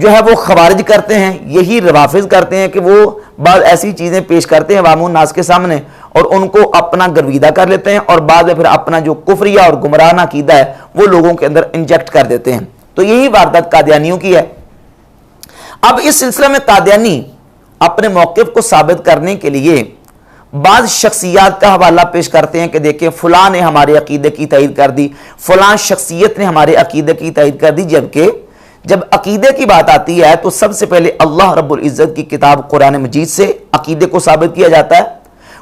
جو ہے وہ خوارج کرتے ہیں، یہی روافظ کرتے ہیں کہ وہ بعض ایسی چیزیں پیش کرتے ہیں عوام الناس کے سامنے اور ان کو اپنا گرویدہ کر لیتے ہیں اور بعد میں پھر اپنا جو کفریہ اور گمراہانہ عقیدہ ہے وہ لوگوں کے اندر انجیکٹ کر دیتے ہیں۔ تو یہی واردات قادیانیوں کی ہے۔ اب اس سلسلے میں قادیانی اپنے موقف کو ثابت کرنے کے لیے بعض شخصیات کا حوالہ پیش کرتے ہیں کہ دیکھیں فلاں نے ہمارے عقیدے کی تائید کر دی، فلاں شخصیت نے ہمارے عقیدے کی تائید کر دی، جبکہ جب عقیدے کی بات آتی ہے تو سب سے پہلے اللہ رب العزت کی کتاب قرآن مجید سے عقیدے کو ثابت کیا جاتا ہے،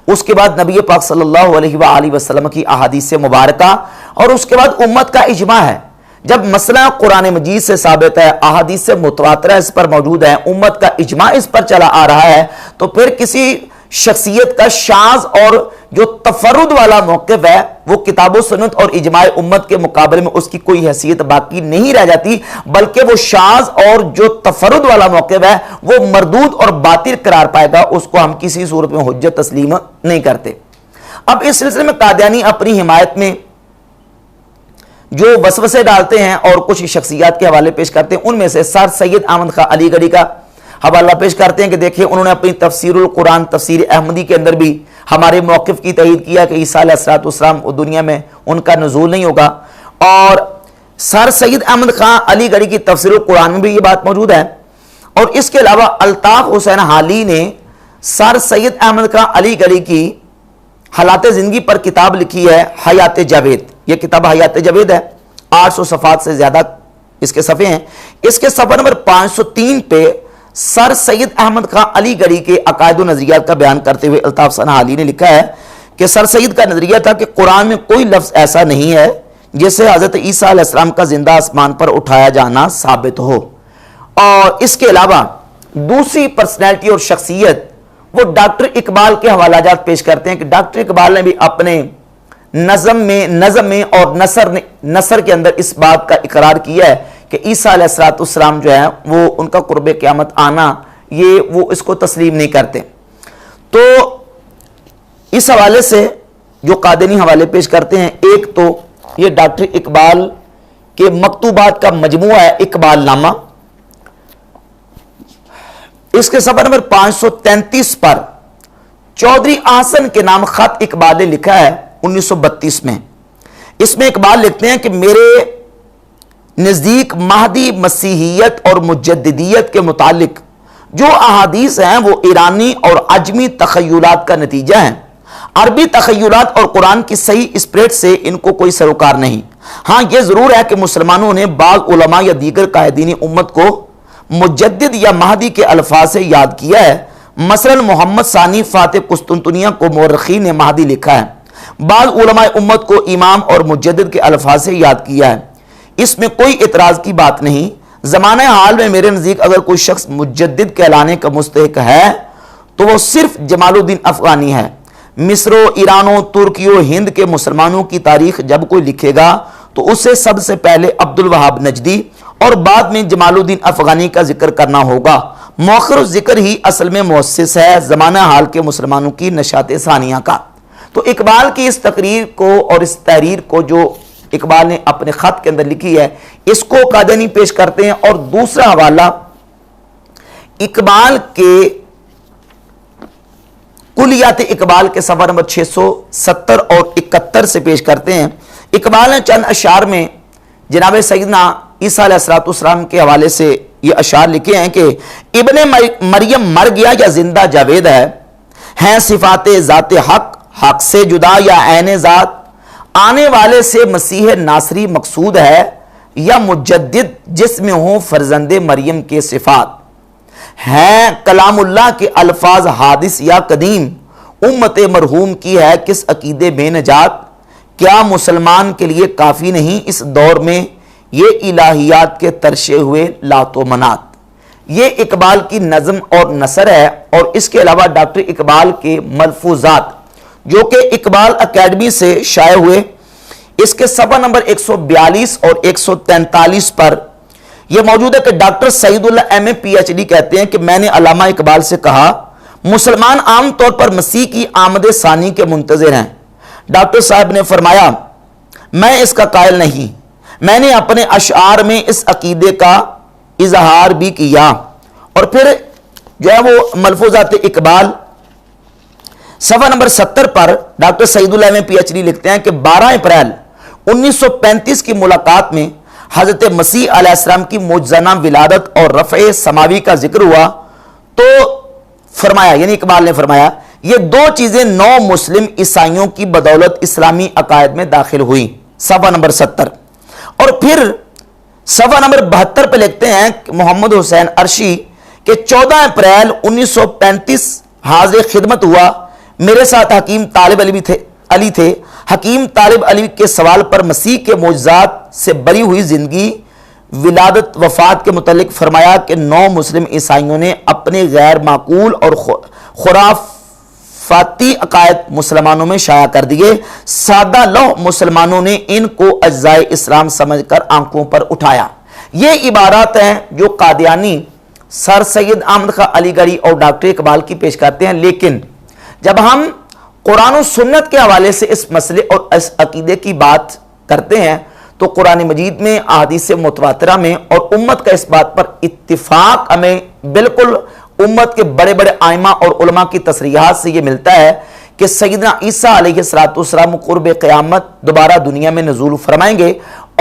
اس کے بعد نبی پاک صلی اللہ علیہ وآلہ وسلم کی احادیث مبارکہ، اور اس کے بعد امت کا اجماع ہے۔ جب مسئلہ قرآن مجید سے ثابت ہے، احادیث متواترہ اس پر موجود ہے، امت کا اجماع اس پر چلا آ رہا ہے، تو پھر کسی شخصیت کا شاذ اور جو تفرد والا موقف ہے وہ کتاب و سنت اور اجماع امت کے مقابلے میں اس کی کوئی حیثیت باقی نہیں رہ جاتی، بلکہ وہ شاذ اور جو تفرد والا موقف ہے وہ مردود اور باطل قرار پائے گا، اس کو ہم کسی صورت میں حجت تسلیم نہیں کرتے۔ اب اس سلسلے میں قادیانی اپنی حمایت میں جو وسوسے ڈالتے ہیں اور کچھ شخصیات کے حوالے پیش کرتے ہیں، ان میں سے سر سید احمد خان علی گڑھی کا حوالہ پیش کرتے ہیں کہ دیکھیں انہوں نے اپنی تفسیر القرآن تفسیر احمدی کے اندر بھی ہمارے موقف کی تائید کیا کہ عیسیٰ علیہ السلام دنیا میں ان کا نزول نہیں ہوگا، اور سر سید احمد خان علی گڑھی کی تفسیر القرآن میں بھی یہ بات موجود ہے۔ اور اس کے علاوہ الطاف حسین حالی نے سر سید احمد خان علی گڑھی کی حالات زندگی پر کتاب لکھی ہے حیات جاوید، یہ کتاب حیات جاوید ہے، 800 صفحات سے زیادہ اس کے صفحے ہیں۔ اس کے صفحہ نمبر 503 پہ سر سید احمد خان علی گڑھی کے عقائد و نظریات کا بیان کرتے ہوئے الطاف حسین حالی نے لکھا ہے کہ سر سید کا نظریہ تھا کہ قرآن میں کوئی لفظ ایسا نہیں ہے جس سے حضرت عیسیٰ علیہ السلام کا زندہ آسمان پر اٹھایا جانا ثابت ہو۔ اور اس کے علاوہ دوسری پرسنالٹی اور شخصیت وہ ڈاکٹر اقبال کے حوالہ جات پیش کرتے ہیں کہ ڈاکٹر اقبال نے بھی اپنے نظم میں اور نثر کے اندر اس بات کا اقرار کیا ہے کہ عیسیٰ علیہ السلام جو ہے وہ ان کا قرب قیامت آنا یہ وہ اس کو تسلیم نہیں کرتے۔ تو اس حوالے سے جو قادیانی حوالے پیش کرتے ہیں، ایک تو یہ ڈاکٹر اقبال کے مکتوبات کا مجموعہ ہے اقبال نامہ، اس کے صفحہ نمبر 533 پر چودھری احسن کے نام خط اقبال نے لکھا ہے 1932 میں۔ اس میں اقبال لکھتے ہیں کہ میرے نزدیک مہدی مسیحیت اور مجددیت کے متعلق جو احادیث ہیں وہ ایرانی اور عجمی تخیلات کا نتیجہ ہیں، عربی تخیلات اور قرآن کی صحیح اسپرٹ سے ان کو کوئی سروکار نہیں۔ ہاں یہ ضرور ہے کہ مسلمانوں نے بعض علماء یا دیگر قائدین امت کو مجدد یا مہدی کے الفاظ سے یاد کیا ہے، مثلا محمد ثانی فاتح قسطنطنیہ کو مورخین نے مہدی لکھا ہے، بعض علماء امت کو امام اور مجدد کے الفاظ سے یاد کیا ہے، اس میں کوئی اعتراض کی بات نہیں۔ زمانہ حال میں میرے نزدیک اگر کوئی شخص مجدد کہلانے کا مستحق ہے تو وہ صرف جمال الدین افغانی ہے۔ مصر و ایران و ترکی و ہند کے مسلمانوں کی تاریخ جب کوئی لکھے گا تو اسے سب سے پہلے عبد الوہاب نجدی اور بعد میں جمال الدین افغانی کا ذکر کرنا ہوگا۔ مؤخر ذکر ہی اصل میں مؤسس ہے زمانہ حال کے مسلمانوں کی نشاط ثانیہ کا۔ تو اقبال کی اس تقریر کو اور اس تحریر کو جو اقبال نے اپنے خط کے اندر لکھی ہے اس کو قادیانی پیش کرتے ہیں، اور دوسرا حوالہ اقبال کے کلیات اقبال کے صفحہ نمبر 670 اور 71 سے پیش کرتے ہیں۔ اقبال نے چند اشعار میں جناب سیدنا عیسیٰ علیہ السلام کے حوالے سے یہ اشعار لکھے ہیں کہ ابن مریم مر گیا یا زندہ جاوید ہے، ہیں صفات ذات حق سے جدا یا عین ذات، آنے والے سے مسیح ناصری مقصود ہے یا مجدد جس میں ہوں فرزند مریم کے صفات، ہیں کلام اللہ کے الفاظ حادث یا قدیم، امت مرحوم کی ہے کس عقیدے میں نجات، کیا مسلمان کے لیے کافی نہیں اس دور میں یہ الہیات کے ترشے ہوئے لات و منات۔ یہ اقبال کی نظم اور نثر ہے، اور اس کے علاوہ ڈاکٹر اقبال کے ملفوظات جو کہ اقبال اکیڈمی سے شائع ہوئے، اس کے صفحہ نمبر 142 اور 143 پر یہ موجود ہے کہ ڈاکٹر سعید اللہ ایم اے پی ایچ ڈی کہتے ہیں کہ میں نے علامہ اقبال سے کہا مسلمان عام طور پر مسیح کی آمد ثانی کے منتظر ہیں۔ ڈاکٹر صاحب نے فرمایا میں اس کا قائل نہیں، میں نے اپنے اشعار میں اس عقیدے کا اظہار بھی کیا۔ اور پھر جو ہے وہ ملفوظات اقبال صفحہ نمبر 70 پر ڈاکٹر سعید اللہ میں پی ایچ ڈی لکھتے ہیں کہ 12 اپریل 1935 کی ملاقات میں حضرت مسیح علیہ السلام کی معجزانہ ولادت اور رفع سماوی کا ذکر ہوا تو فرمایا، یعنی اقبال نے فرمایا، یہ دو چیزیں نو مسلم عیسائیوں کی بدولت اسلامی عقائد میں داخل ہوئی، صفحہ نمبر 70۔ اور پھر صفحہ نمبر 72 پہ لکھتے ہیں کہ محمد حسین عرشی کہ 14 اپریل 1935 حاضر خدمت ہوا، میرے ساتھ حکیم طالب علی تھے۔ حکیم طالب علی کے سوال پر مسیح کے معجزات سے بری ہوئی زندگی، ولادت، وفات کے متعلق فرمایا کہ 9 مسلم عیسائیوں نے اپنے غیر معقول اور خرافاتی عقائد مسلمانوں میں شائع کر دیے۔ سادہ لوح مسلمانوں نے ان کو اجزائے اسلام سمجھ کر آنکھوں پر اٹھایا۔ یہ عبارات ہیں جو قادیانی سر سید احمد خان علی گڑھی اور ڈاکٹر اقبال کی پیش کرتے ہیں، لیکن جب ہم قرآن و سنت کے حوالے سے اس مسئلے اور اس عقیدے کی بات کرتے ہیں تو قرآن مجید میں، احادیث متواترہ میں اور امت کا اس بات پر اتفاق ہمیں بالکل امت کے بڑے بڑے ائمہ اور علماء کی تصریحات سے یہ ملتا ہے کہ سیدنا عیسیٰ علیہ السلام قرب قیامت دوبارہ دنیا میں نزول فرمائیں گے،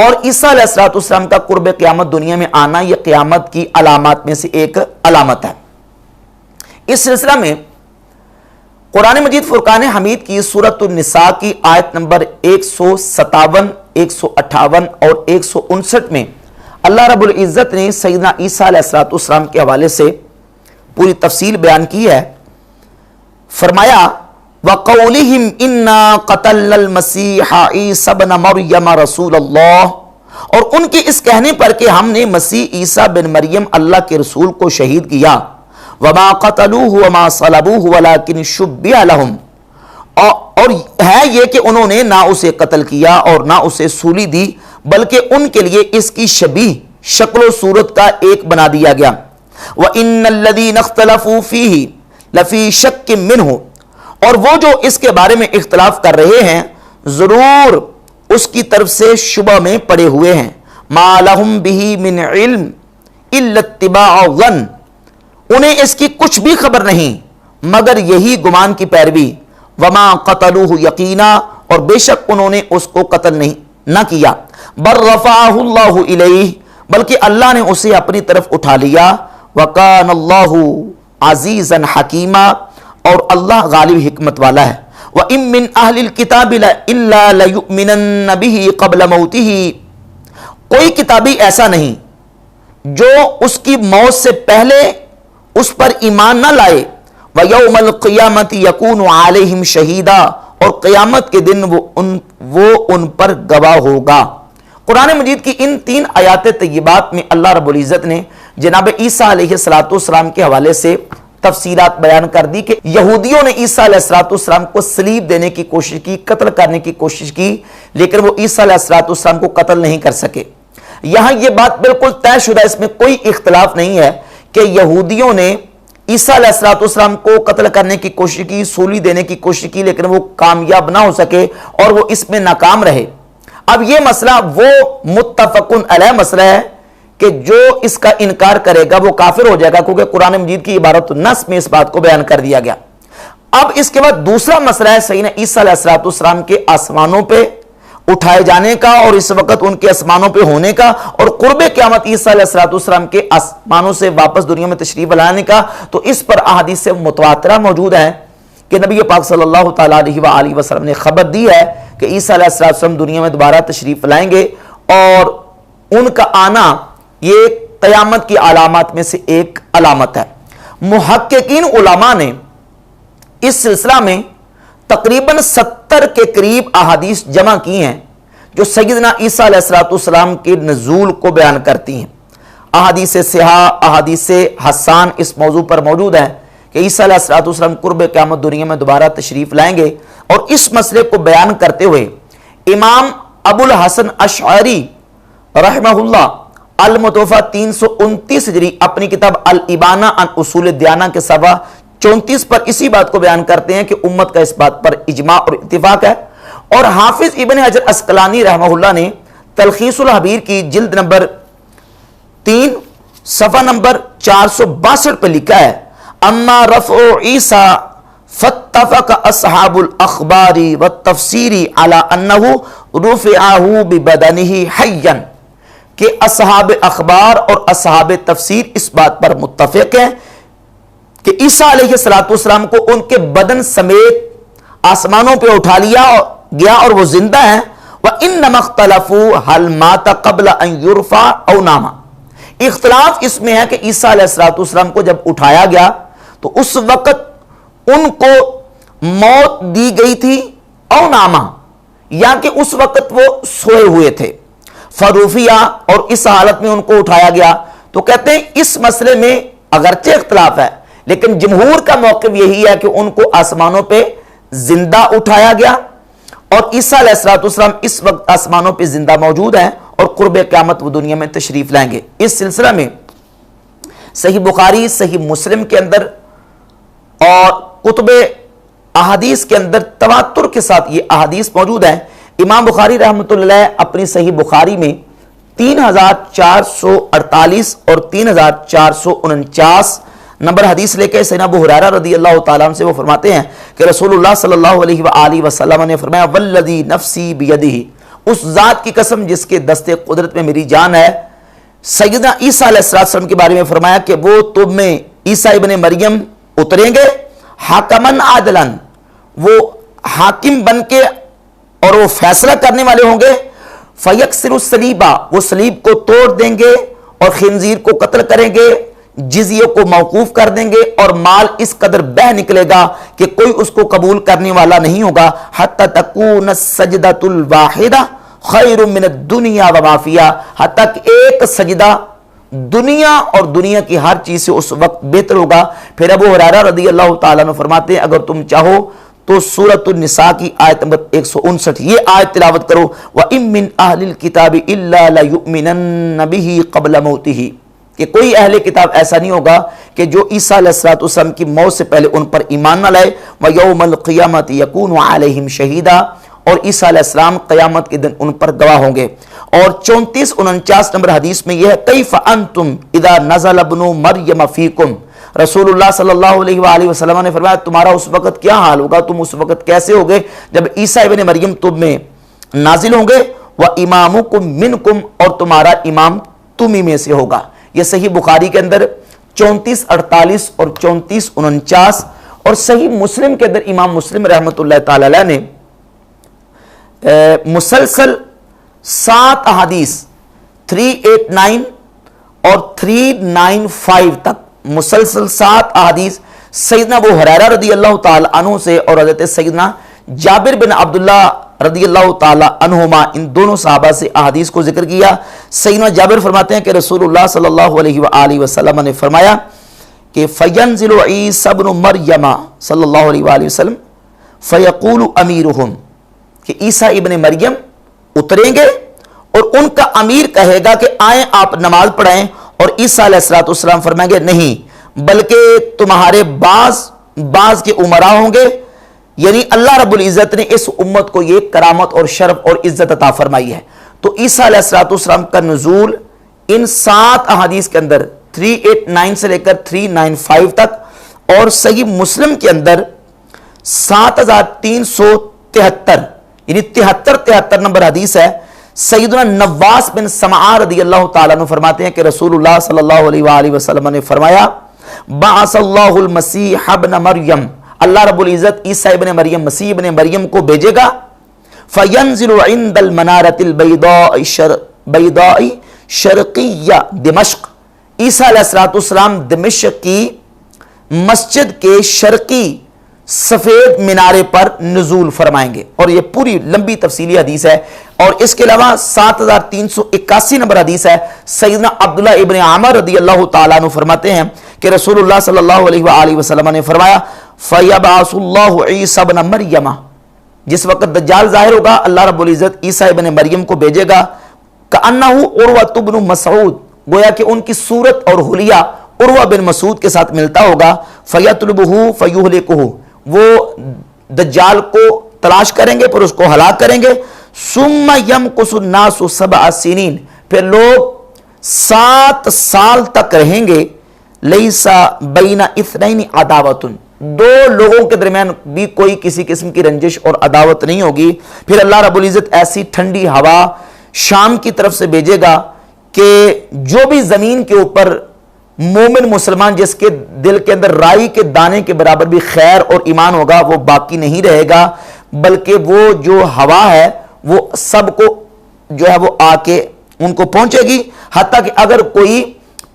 اور عیسیٰ علیہ السلام کا قرب قیامت دنیا میں آنا یہ قیامت کی علامات میں سے ایک علامت ہے۔ اس سلسلہ میں قرآن مجید فرقان حمید کی سورۃ النساء کی آیت نمبر 157، 158 اور 159 میں اللہ رب العزت نے سیدنا عیسیٰ علیہ السلام کے حوالے سے پوری تفصیل بیان کی ہے۔ فرمایا وَقَوْلِهِمْ إِنَّا قَتَلْنَا الْمَسِيحَ عِيسَى ابْنَ مَرْيَمَ رَسُولَ اللَّهِ، اور ان کے اس کہنے پر کہ ہم نے مسیح عیسیٰ بن مریم اللہ کے رسول کو شہید کیا۔ وَمَا قَتَلُوهُ وَمَا صَلَبُوهُ وَلَكِنْ شُبِّهَ لَهُمْ، اور ہے یہ کہ انہوں نے نہ اسے قتل کیا اور نہ اسے سولی دی، بلکہ ان کے لیے اس کی شبیہ شکل و صورت کا ایک بنا دیا گیا۔ وَإِنَّ الَّذِينَ اخْتَلَفُوا فِيهِ لَفِي شَكٍّ مِّنْهُ، اور وہ جو اس کے بارے میں اختلاف کر رہے ہیں ضرور اس کی طرف سے شبہ میں پڑے ہوئے ہیں۔ مَا لَهُمْ بِهِ مِنْ عِلْمٍ إِلَّا اتِّبَاعَ الظَّنِّ، انہیں اس کی کچھ بھی خبر نہیں مگر یہی گمان کی پیروی۔ وما قتلوہ یقینا، اور بے شک انہوں نے اس کو قتل نہ کیا۔ بل رفعہ اللہ الیہ، بلکہ اللہ نے اسے اپنی طرف اٹھا لیا۔ وکان اللہ عزیزا حکیما، اور اللہ غالب حکمت والا ہے۔ وَإِن مِّنْ أَهْلِ الْكِتَابِ إِلَّا لَيُؤْمِنَنَّ بِهِ قَبْلَ مَوْتِهِ، کوئی کتابی ایسا نہیں جو اس کی موت سے پہلے اس پر ایمان نہ لائے۔ وَيَوْمَ الْقِيَامَةِ يَكُونُ عَلَيْهِمْ شَهِيدًا، اور قیامت کے دن وہ ان پر گواہ ہوگا۔ قرآن مجید کی ان 3 آیات طیبات میں اللہ رب العزت نے جناب عیسیٰ علیہ السلام کے حوالے سے تفصیلات بیان کر دی کہ یہودیوں نے عیسیٰ علیہ السلام کو صلیب دینے کی کوشش کی، قتل کرنے کی کوشش کی، لیکن وہ عیسیٰ علیہ السلام کو قتل نہیں کر سکے۔ یہاں یہ بات بالکل طے شدہ، اس میں کوئی اختلاف نہیں ہے کہ یہودیوں نے عیسیٰ علیہ السلام کو قتل کرنے کی کوشش کی، سولی دینے کی کوشش کی، لیکن وہ کامیاب نہ ہو سکے اور وہ اس میں ناکام رہے۔ اب یہ مسئلہ وہ متفقن علیہ مسئلہ ہے کہ جو اس کا انکار کرے گا وہ کافر ہو جائے گا، کیونکہ قرآن مجید کی عبارت النص میں اس بات کو بیان کر دیا گیا۔ اب اس کے بعد دوسرا مسئلہ ہے سیدنا عیسیٰ علیہ السلام کے آسمانوں پہ اٹھائے جانے کا اور اس وقت ان کے آسمانوں پہ ہونے کا، اور قرب قیامت عیسیٰ علیہ السلام کے آسمانوں سے واپس دنیا میں تشریف لانے کا۔ تو اس پر احادیث متواترہ موجود ہیں کہ نبی پاک صلی اللہ تعالیٰ علیہ وآلہ وسلم نے خبر دی ہے کہ عیسیٰ علیہ السلام دنیا میں دوبارہ تشریف لائیں گے، اور ان کا آنا یہ قیامت کی علامات میں سے ایک علامت ہے۔ محققین علماء نے اس سلسلہ میں تقریباً 70 کے قریب احادیث جمع کی ہیں جو سیدنا عیسیٰ علیہ السلام کے نزول کو بیان کرتی ہیں۔ احادیث صحاح، احادیث حسان اس موضوع پر موجود ہیں کہ عیسیٰ علیہ السلام قرب قیامت دنیا میں دوبارہ تشریف لائیں گے، اور اس مسئلے کو بیان کرتے ہوئے امام ابو الحسن اشعری رحمہ اللہ المتوفہ 329 ہجری اپنی کتاب الابانہ عن اصول الدیانہ کے صفحہ 34 پر اسی بات کو بیان کرتے ہیں کہ امت کا اس بات پر اجماع اور اتفاق ہے۔ اور حافظ ابن حجر عسقلانی رحمہ اللہ نے تلخیص الحبیر کی جلد نمبر 3 صفحہ نمبر 462 پہ لکھا ہے اما رفع عیسیٰ فاتفق اصحاب الاخبار والتفسیر علی انہ رفعہ ببدنہ حیا، کہ اصحاب اخبار اور اصحاب تفسیر اس بات پر متفق ہیں کہ عیسیٰ علیہ السلام کو ان کے بدن سمیت آسمانوں پہ اٹھا لیا گیا اور وہ زندہ ہیں۔ وَإِنَّمَا اخْتَلَفُوا هَلْ مَاتَ قَبْلَ أَن يُرْفَعَ أَوْ نَامَ، اختلاف اس میں ہے کہ عیسیٰ علیہ السلام کو جب اٹھایا گیا تو اس وقت ان کو موت دی گئی تھی او نامہ، یا کہ اس وقت وہ سوئے ہوئے تھے۔ فروفیہ، اور اس حالت میں ان کو اٹھایا گیا۔ تو کہتے ہیں اس مسئلے میں اگرچہ اختلاف ہے لیکن جمہور کا موقف یہی ہے کہ ان کو آسمانوں پہ زندہ اٹھایا گیا، اور عیسیٰ علیہ السلام اس وقت آسمانوں پہ زندہ موجود ہیں اور قرب قیامت وہ دنیا میں تشریف لائیں گے۔ اس سلسلہ میں صحیح بخاری، صحیح مسلم کے اندر اور کتب احادیث کے اندر تواتر کے ساتھ یہ احادیث موجود ہیں۔ امام بخاری رحمۃ اللہ اپنی صحیح بخاری میں 3448 اور 3449 نمبر حدیث لے کے سیدنا ابو ہریرہ رضی اللہ تعالیٰ عنہ سے وہ فرماتے ہیں کہ رسول اللہ صلی اللہ علیہ وآلہ وسلم نے فرمایا والذی نفسی بیدہ، اس ذات کی قسم جس کے دست قدرت میں میری جان ہے، سیدنا عیسیٰ علیہ السلام کے بارے میں فرمایا کہ وہ تم میں عیسیٰ ابن مریم اتریں گے حاکمن عادلن، وہ حاکم بن کے اور وہ فیصلہ کرنے والے ہوں گے، فیکسر الصلیبہ، وہ صلیب کو توڑ دیں گے اور خنزیر کو قتل کریں گے، جزیے کو موقوف کر دیں گے، اور مال اس قدر بہ نکلے گا کہ کوئی اس کو قبول کرنے والا نہیں ہوگا، حتی تکون السجدۃ الواحدہ خیر من الدنیا وما فیہا، حتی کہ ایک سجدہ دنیا اور دنیا کی ہر چیز سے اس وقت بہتر ہوگا۔ پھر ابو ہریرہ رضی اللہ تعالیٰ عنہ فرماتے ہیں اگر تم چاہو تو سورۃ النساء کی آیت نمبر 159 یہ آیت تلاوت کرو، وَإِن مِّنْ أَهْلِ الْكِتَابِ إِلَّا لَيُؤْمِنَنَّ بِهِ قَبْلَ مَوْتِهِ، کہ کوئی اہل کتاب ایسا نہیں ہوگا کہ جو عیسیٰ علیہ السلام کی موت سے پہلے ان پر ایمان نہ لائے، وَيَوْمَ الْقِيَامَةِ يَكُونُ عَلَيْهِمْ شَهِيدًا، اور عیسیٰ علیہ السلام قیامت کے دن ان پر گواہ ہوں گے۔ اور 3449 نمبر حدیث میں یہ ہے کیف انتم اذا نزل ابن مریم فیکم، رسول اللہ صلی اللہ علیہ وآلہ وسلم نے فرمایا تمہارا اس وقت کیا حال ہوگا، تم اس وقت کیسے ہوگے جب عیسیٰ ابن مریم تم میں نازل ہوں گے، وَإِمَامُكُم مِّنْكُمْ، اور تمہارا امام تمہیں میں سے ہوگا۔ یہ صحیح بخاری کے اندر 3448 اور 3449، اور صحیح مسلم کے اندر امام مسلم رحمۃ اللہ تعالی علیہ نے مسلسل 7 احادیث 389 اور 395 تک مسلسل 7 احادیث سیدنا ابو ہریرہ رضی اللہ تعالی عنہ سے اور حضرت سیدنا جابر بن عبداللہ رضی اللہ تعالی عنہما، ان دونوں صحابہ سے احادیث کو ذکر کیا۔ سیدنا جابر فرماتے ہیں کہ رسول اللہ صلی اللہ علیہ وآلہ وسلم نے فرمایا کہ فینزل عیسی ابن مریم صلی اللہ علیہ وآلہ وسلم فیقول امیرہم، کہ عیسیٰ ابن مریم اتریں گے اور ان کا امیر کہے گا کہ آئیں آپ نماز پڑھائیں، اور عیسیٰ علیہ السلام فرمائیں گے نہیں بلکہ تمہارے بعض کے امراء ہوں گے، یعنی اللہ رب العزت نے اس امت کو یہ کرامت اور شرف اور عزت عطا فرمائی ہے۔ تو عیسیٰ علیہ السلام کا نزول ان 7 احادیث کے اندر 389 سے لے کر 395 تک، اور صحیح مسلم کے اندر 7373 یعنی 73 نمبر حدیث ہے۔ سیدنا نواس بن سمعان رضی اللہ تعالیٰ عنہ فرماتے ہیں کہ رسول اللہ صلی اللہ علیہ وآلہ وسلم نے فرمایا بعث اللہ المسیح ابن مریم، اللہ رب العزت عیسیٰ ابن مریم مسیح ابن مریم کو بھیجے گا، فینزل عند المنارۃ البیضاء شرقیہ دمشق، عیسیٰ علیہ السلام دمشق کی مسجد کے شرقی سفید مینارے پر نزول فرمائیں گے، اور یہ پوری لمبی تفصیلی حدیث ہے۔ اور اس کے علاوہ 7381 نمبر حدیث ہے، سیدنا عبداللہ ابن عمر رضی اللہ تعالیٰ عنہ فرماتے ہیں کہ رسول اللہ صلی اللہ علیہ وآلہ وسلم نے فرمایا فَيَبْعَثُ اللَّهُ عِيسَى ابْنَ مَرْيَمَ، جس وقت دجال ظاہر ہوگا اللہ رب العزت عیسیٰ ابن مریم کو بھیجے گا، كَأَنَّهُ عُرْوَةُ بْنُ مسعود، گویا کہ ان کی صورت اور حلیہ عروہ بن مسعود کے ساتھ ملتا ہوگا، فَيَطْلُبُهُ فَيُهْلِكُهُ، وہ دجال کو تلاش کریں گے پھر اس کو ہلاک کریں گے، ثُمَّ يَمْكُثُ النَّاسُ 7 سنین، پھر لوگ 7 سال تک رہیں گے. لیسا بین اثنین عداوتن، دو لوگوں کے درمیان بھی کوئی کسی قسم کی رنجش اور عداوت نہیں ہوگی. پھر اللہ رب العزت ایسی ٹھنڈی ہوا شام کی طرف سے بھیجے گا کہ جو بھی زمین کے اوپر مومن مسلمان جس کے دل کے اندر رائی کے دانے کے برابر بھی خیر اور ایمان ہوگا وہ باقی نہیں رہے گا، بلکہ وہ جو ہوا ہے وہ سب کو جو ہے وہ آ کے ان کو پہنچے گی، حتیٰ کہ اگر کوئی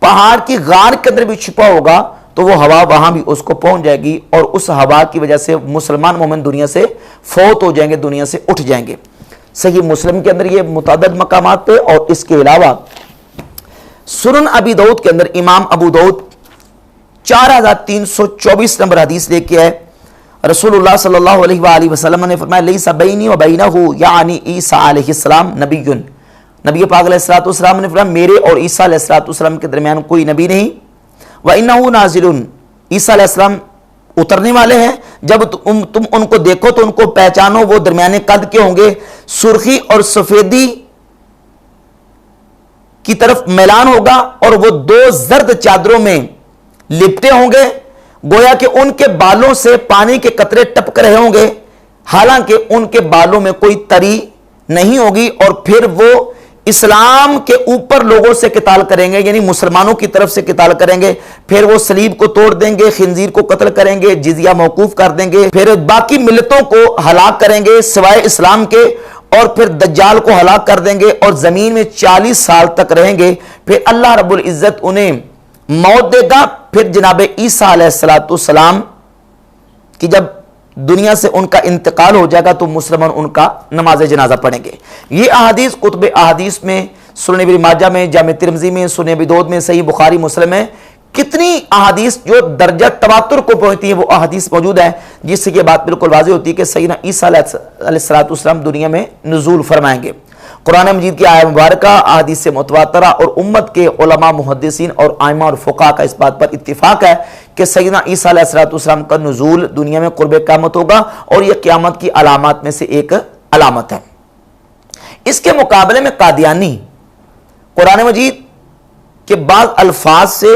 پہاڑ کی غار کے اندر بھی چھپا ہوگا تو وہ ہوا وہاں بھی اس کو پہنچ جائے گی، اور اس ہوا کی وجہ سے مسلمان مومن دنیا سے فوت ہو جائیں گے، دنیا سے اٹھ جائیں گے. صحیح مسلم کے اندر یہ متعدد مقامات پہ، اور اس کے علاوہ سنن ابی داؤد کے اندر امام ابو داؤد 4324 نمبر حدیث لے کے آئے. رسول اللہ صلی اللہ علیہ وآلہ وسلم نے فرمایا لیس بینی و بینہ یعنی عیسیٰ علیہ السلام نبی. نبی پاک علیہ السلام نے فرمایا میرے اور عیسیٰ علیہ السلام کے درمیان کوئی نبی نہیں. وَإِنَّهُ نَازِلٌ، عیسیٰ علیہ السلام اترنے والے ہیں، جب تم ان کو دیکھو تو ان کو پہچانو، وہ درمیانے قد کے ہوں گے، سرخی اور سفیدی کی طرف میلان ہوگا، اور وہ 2 زرد چادروں میں لپٹے ہوں گے، گویا کہ ان کے بالوں سے پانی کے قطرے ٹپک رہے ہوں گے، حالانکہ ان کے بالوں میں کوئی تری نہیں ہوگی. اور پھر وہ اسلام کے اوپر لوگوں سے قتال کریں گے، یعنی مسلمانوں کی طرف سے قتال کریں گے. پھر وہ صلیب کو توڑ دیں گے، خنزیر کو قتل کریں گے، جزیہ موقوف کر دیں گے، پھر باقی ملتوں کو ہلاک کریں گے سوائے اسلام کے، اور پھر دجال کو ہلاک کر دیں گے، اور زمین میں 40 سال تک رہیں گے. پھر اللہ رب العزت انہیں موت دے گا. پھر جناب عیسیٰ علیہ السلام کی جب دنیا سے ان کا انتقال ہو جائے گا تو مسلمان ان کا نماز جنازہ پڑھیں گے. یہ احادیث کتب احادیث میں، سنن ابن ماجہ میں، جامع ترمذی میں، سنن ابی داؤد میں، صحیح بخاری مسلم میں کتنی احادیث جو درجہ تواتر کو پہنچتی ہیں وہ احادیث موجود ہیں، جس سے یہ بات بالکل واضح ہوتی ہے کہ سیدنا عیسیٰ علیہ السلام دنیا میں نزول فرمائیں گے. قرآن مجید کی آیہ مبارکہ، احادیث متواترہ اور امت کے علماء محدثین اور ائمہ اور فقہاء کا اس بات پر اتفاق ہے کہ سیدنا عیسیٰ علیہ السلام کا نزول دنیا میں قرب قیامت ہوگا، اور یہ قیامت کی علامات میں سے ایک علامت ہے. اس کے مقابلے میں قادیانی قرآن مجید کے بعض الفاظ سے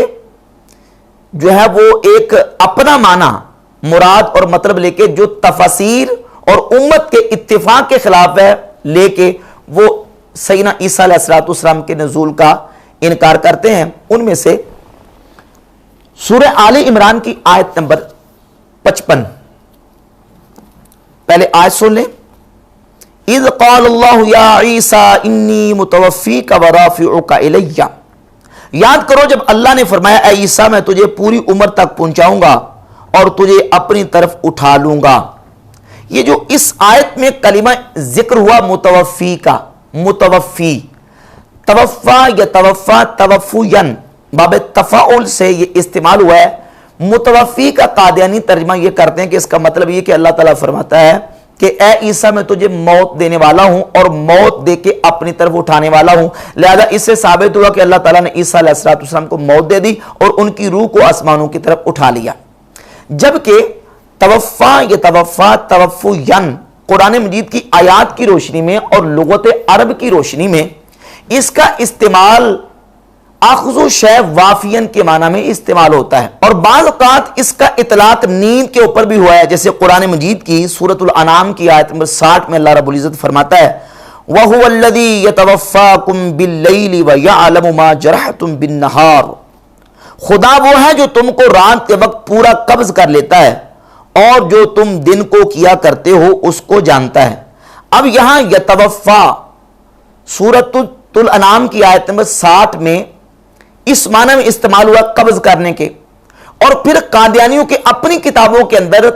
جو ہے وہ ایک اپنا معنی مراد اور مطلب لے کے جو تفاسیر اور امت کے اتفاق کے خلاف ہے لے کے وہ سیدنا عیسیٰ علیہ السلام کے نزول کا انکار کرتے ہیں. ان میں سے سورہ آل عمران کی آیت نمبر 55، پہلے آیت سن لیں. اذ قال اللہ یا عیسیٰ انی متوفیک ورافعک الی، یاد کرو جب اللہ نے فرمایا اے عیسیٰ میں تجھے پوری عمر تک پہنچاؤں گا اور تجھے اپنی طرف اٹھا لوں گا. یہ جو اس آیت میں کلمہ ذکر ہوا متوفی کا، متوفی، توفا یا توفا توفین باب تفاعل سے یہ استعمال ہوا ہے. متوفی کا قادیانی ترجمہ یہ کرتے ہیں کہ اس کا مطلب یہ کہ اللہ تعالیٰ فرماتا ہے کہ اے عیسیٰ میں تجھے موت دینے والا ہوں اور موت دے کے اپنی طرف اٹھانے والا ہوں. لہذا اس سے ثابت ہوا کہ اللہ تعالیٰ نے عیسیٰ علیہ السلام کو موت دے دی اور ان کی روح کو آسمانوں کی طرف اٹھا لیا. جبکہ توفا یا توفا توفین قرآن مجید کی آیات کی روشنی میں اور لغت عرب کی روشنی میں اس کا استعمال اخذ شیء وافین کے معنی میں استعمال ہوتا ہے، اور بعض اوقات اس کا اطلاق نیند کے اوپر بھی ہوا ہے. جیسے قرآن مجید کی سورۃ الانعام کی آیت نمبر 60 میں اللہ رب العزت فرماتا ہے وَهُوَ الَّذِي يَتَوَفَّاكُمْ بِاللَّيْلِ وَيَعْلَمُ مَا جَرَحْتُمْ بِالنَّهَارِ، خدا وہ ہے جو تم کو رات کے وقت پورا قبض کر لیتا ہے اور جو تم دن کو کیا کرتے ہو اس کو جانتا ہے. اب یہاں یتوفا سورۃ الانعام کی آیت نمبر 60 میں اس معنی میں استعمال ہوا قبض کرنے کے، اور پھر قادیانیوں کے اپنی کتابوں کے اندر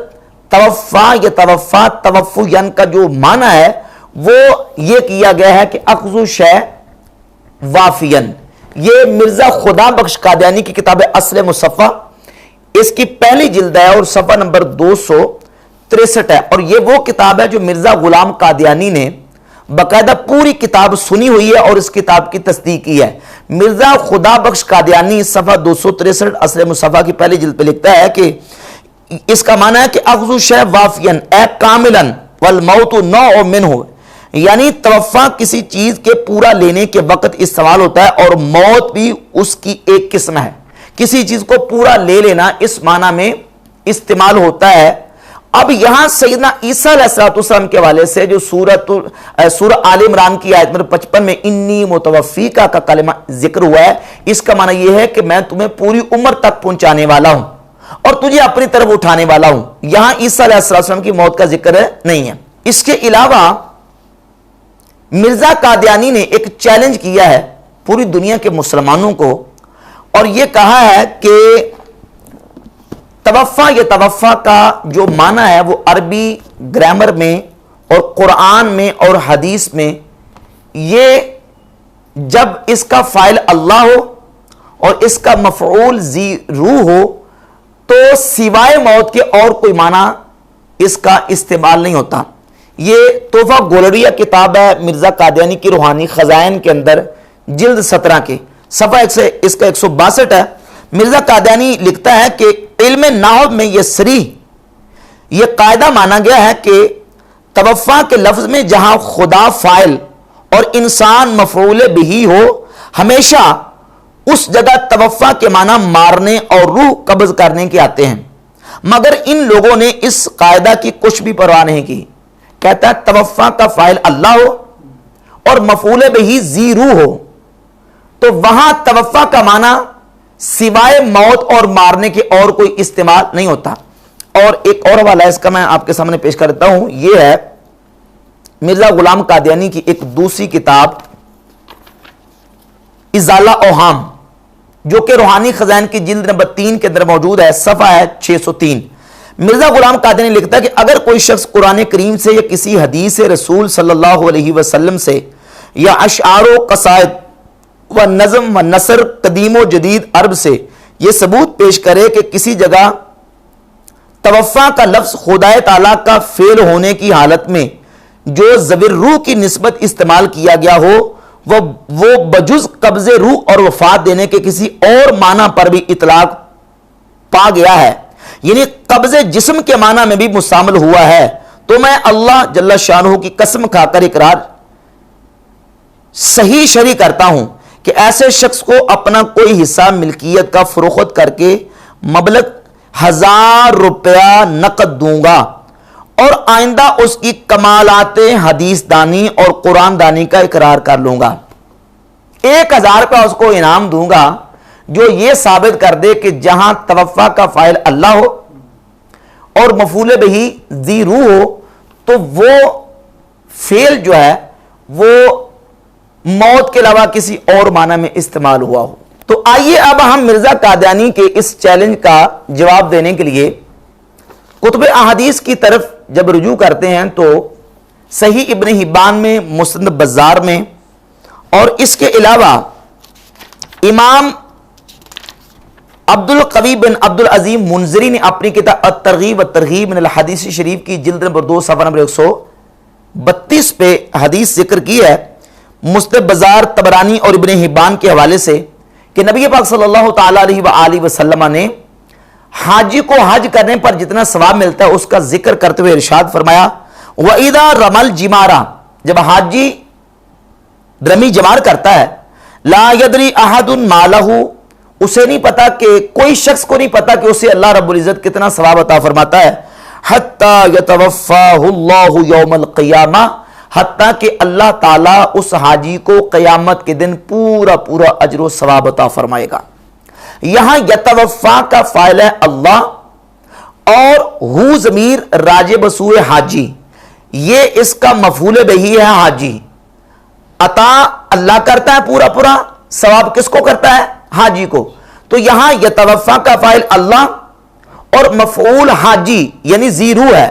توفا یا توفا توفین کا جو معنی ہے وہ یہ کیا گیا ہے کہ اخذ شیء وافین. یہ مرزا خدا بخش قادیانی کی کتاب اصل مصفہ، اس کی پہلی جلد ہے اور صفحہ نمبر 263 ہے، اور یہ وہ کتاب ہے جو مرزا غلام قادیانی نے باقاعدہ پوری کتاب سنی ہوئی ہے اور اس کتاب کی تصدیق کی ہے. مرزا خدا بخش قادیانی صفحہ 263 اصل مصفہ کی پہلی جلد پہ لکھتا ہے کہ اس کا معنی ہے کہ اخذ شیء وافین اے کاملا والموت نوع منہ، یعنی توفع کسی چیز کے پورا لینے کے وقت استعمال ہوتا ہے، اور موت بھی اس کی ایک قسم ہے، کسی چیز کو پورا لے لینا اس معنی میں استعمال ہوتا ہے۔ اب یہاں سیدنا عیسیٰ علیہ السلام کے حوالے سے جو سورہ آل عمران کی آیت نمبر 55 میں انی متوفیکا کا کلمہ ذکر ہوا ہے، اس کا معنی یہ ہے کہ میں تمہیں پوری عمر تک پہنچانے والا ہوں اور تجھے اپنی طرف اٹھانے والا ہوں۔ یہاں عیسیٰ علیہ السلام کی موت کا ذکر نہیں ہے۔ اس کے علاوہ مرزا قادیانی نے ایک چیلنج کیا ہے پوری دنیا کے مسلمانوں کو، اور یہ کہا ہے کہ یہ توفع کا جو معنی ہے وہ عربی گرامر میں اور قرآن میں اور حدیث میں، یہ جب اس کا فاعل اللہ ہو اور اس کا مفعول ذی روح ہو تو سوائے موت کے اور کوئی معنی اس کا استعمال نہیں ہوتا۔ یہ تحفہ گولڑیہ کتاب ہے مرزا قادیانی کی روحانی خزائن کے اندر، جلد 17 کے صفحہ اس کا 162 ہے۔ مرزا قادیانی لکھتا ہے کہ علم نحو میں یہ صریح یہ قاعدہ مانا گیا ہے کہ توفع کے لفظ میں جہاں خدا فاعل اور انسان مفعول بہ ہو، ہمیشہ اس جگہ توفع کے معنی مارنے اور روح قبض کرنے کے آتے ہیں، مگر ان لوگوں نے اس قاعدہ کی کچھ بھی پرواہ نہیں کی۔ کہتا ہے توفع کا فاعل اللہ ہو اور مفعول بہ ذی روح ہو تو وہاں توفع کا معنی سوائے موت اور مارنے کے اور کوئی استعمال نہیں ہوتا۔ اور ایک اور حوالہ ہے اس کا میں آپ کے سامنے پیش کرتا ہوں، یہ ہے مرزا غلام قادیانی کی ایک دوسری کتاب ازالہ اوہام، جو کہ روحانی خزائن کی جلد نمبر 3 کے اندر موجود ہے، صفحہ ہے 603۔ مرزا غلام قادیانی لکھتا ہے کہ اگر کوئی شخص قرآن کریم سے یا کسی حدیث رسول صلی اللہ علیہ وسلم سے یا اشعار و قصائد و نظم و نثر قدیم و جدید عرب سے یہ ثبوت پیش کرے کہ کسی جگہ توفع کا لفظ خدا تعالیٰ کا فعل ہونے کی حالت میں جو زبر روح کی نسبت استعمال کیا گیا ہو وہ بجز قبض روح اور وفات دینے کے کسی اور معنی پر بھی اطلاق پا گیا ہے، یعنی قبض جسم کے معنی میں بھی مستعمل ہوا ہے، تو میں اللہ جل شانہ کی قسم کھا کر اقرار صحیح شرعی کرتا ہوں کہ ایسے شخص کو اپنا کوئی حصہ ملکیت کا فروخت کر کے مبلغ 1000 روپیہ نقد دوں گا اور آئندہ اس کی کمالات حدیث دانی اور قرآن دانی کا اقرار کر لوں گا۔ 1000 روپیہ اس کو انعام دوں گا جو یہ ثابت کر دے کہ جہاں توفع کا فاعل اللہ ہو اور مفعول بہ ذی روح ہو تو وہ فعل جو ہے وہ موت کے علاوہ کسی اور معنی میں استعمال ہوا ہو۔ تو آئیے اب ہم مرزا قادیانی کے اس چیلنج کا جواب دینے کے لیے کتب احادیث کی طرف جب رجوع کرتے ہیں تو صحیح ابن حبان میں، مسند بزار میں، اور اس کے علاوہ امام عبد القوی بن عبد العظیم منذری نے اپنی کتاب الترغیب والترہیب من الحدیث شریف کی جلد نمبر 2 صفحہ نمبر 132 پہ حدیث ذکر کی ہے، مسند بزار، طبرانی اور ابن حبان کے حوالے سے، کہ نبی پاک صلی اللہ تعالی علیہ وآلہ وسلم نے حاجی کو حج کرنے پر جتنا ثواب ملتا ہے اس کا ذکر کرتے ہوئے ارشاد فرمایا، وَإِذَا رَمَى الْجِمَارَ، جب حاجی رمی جمار کرتا ہے، لَا يَدْرِي أَحَدٌ مَا لَهُ، اسے نہیں پتا کہ کوئی شخص کو نہیں پتا کہ اسے اللہ رب العزت کتنا ثواب عطا فرماتا ہے، حَتَّى يَتَوَفَّاهُ اللَّهُ يَوْمَ الْقِيَامَةِ، حتیٰ کہ اللہ تعالیٰ اس حاجی کو قیامت کے دن پورا پورا اجر و ثواب عطا فرمائے گا۔ یہاں یتوفا کا فاعل ہے اللہ اور ہو ضمیر راجع بسوئے حاجی، یہ اس کا مفعول بہ ہے حاجی۔ عطا اللہ کرتا ہے پورا پورا، ثواب کس کو کرتا ہے؟ حاجی کو۔ تو یہاں یتوفا کا فاعل اللہ اور مفعول حاجی یعنی ذی روح ہے،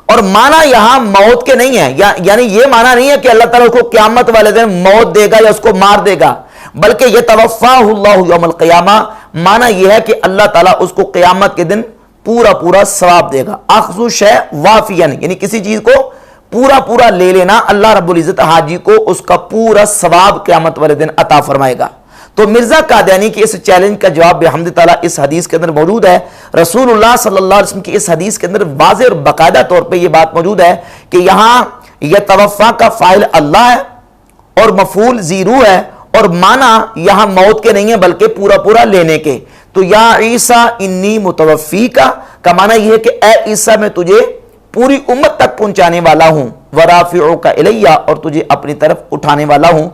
اور معنی یہاں موت کے نہیں ہے، یعنی یہ معنی نہیں ہے کہ اللہ تعالیٰ اس کو قیامت والے دن موت دے گا یا اس کو مار دے گا، بلکہ یہ توفاہ اللہ یوم القیامہ، معنی یہ ہے کہ اللہ تعالیٰ اس کو قیامت کے دن پورا پورا ثواب دے گا۔ اخذ شیء وافیا، یعنی کسی چیز کو پورا پورا لے لینا، اللہ رب العزت حاجی کو اس کا پورا ثواب قیامت والے دن عطا فرمائے گا۔ تو مرزا قادیانی کی اس چیلنج کا جواب بحمد تعالیٰ اس حدیث کے اندر موجود ہے۔ رسول اللہ صلی اللہ علیہ وسلم کی اس حدیث کے اندر واضح اور باقاعدہ طور پہ یہ بات موجود ہے کہ یہاں یتوفا کا فاعل اللہ ہے اور مفعول زیرو ہے، اور معنی یہاں موت کے نہیں ہے بلکہ پورا پورا لینے کے. تو یا عیسیٰ انی متوفی کا معنی یہ ہے کہ اے عیسیٰ میں تجھے پوری امت تک پہنچانے والا ہوں، ورافعک الیہ اور تجھے اپنی طرف اٹھانے والا ہوں.